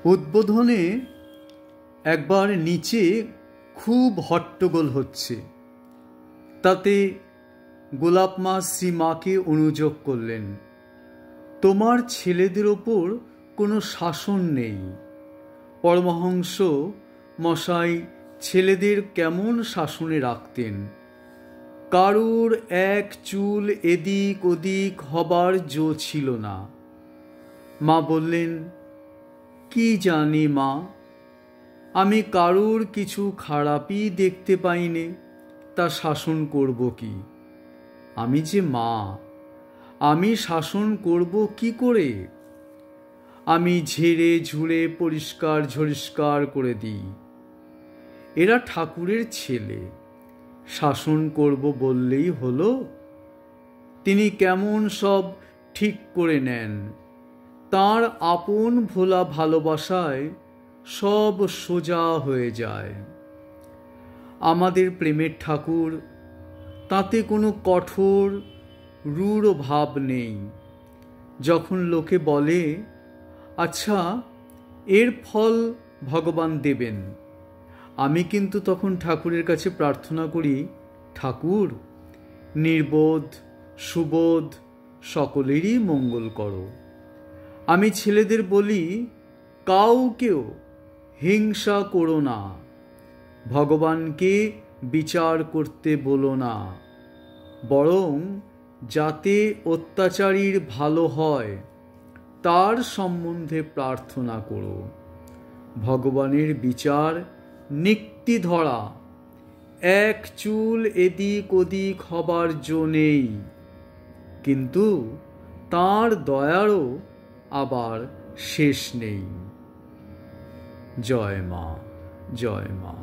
উদ্বোধনে একবার নিচে খুব হট্টগোল হচ্ছে, তাতে গোলাপ মা শ্রীমাকে অনুযোগ করলেন, তোমার ছেলেদের ওপর কোনো শাসন নেই। পরমহংস মশাই ছেলেদের কেমন শাসনে রাখতেন, কারুর এক চুল এদিক ওদিক হবার জো ছিল না। মা বললেন, কি জানি মা, আমি কারুর কিছু খারাপই দেখতে পাইনে, তা শাসন করব কি? আমি যে মা, আমি শাসন করব কি করে? আমি ঝেড়ে ঝুড়ে পরিষ্কার ঝরিষ্কার করে দিই। এরা ঠাকুরের ছেলে, শাসন করব বললেই হলো? তিনি কেমন সব ঠিক করে নেন, তাঁর আপন ভোলা ভালোবাসায় সব সোজা হয়ে যায়। আমাদের প্রেমের ঠাকুর, তাতে কোনো কঠোর রূঢ় ভাব নেই। যখন লোকে বলে, আচ্ছা এর ফল ভগবান দেবেন, আমি কিন্তু তখন ঠাকুরের কাছে প্রার্থনা করি, ঠাকুর নির্বোধ সুবোধ সকলেরই মঙ্গল করো। আমি ছেলেদের বলি, কাউকেও হিংসা করো না, ভগবানকে বিচার করতে বলো না, বরং যাতে অত্যাচারীর ভালো হয় তার সম্বন্ধে প্রার্থনা করো। ভগবানের বিচার নিক্তি ধরা, এক চুল এদিক ওদিক হবার জো নেই, কিন্তু তাঁর দয়ারও আবার শেষ নেই। জয় মা, জয় মা।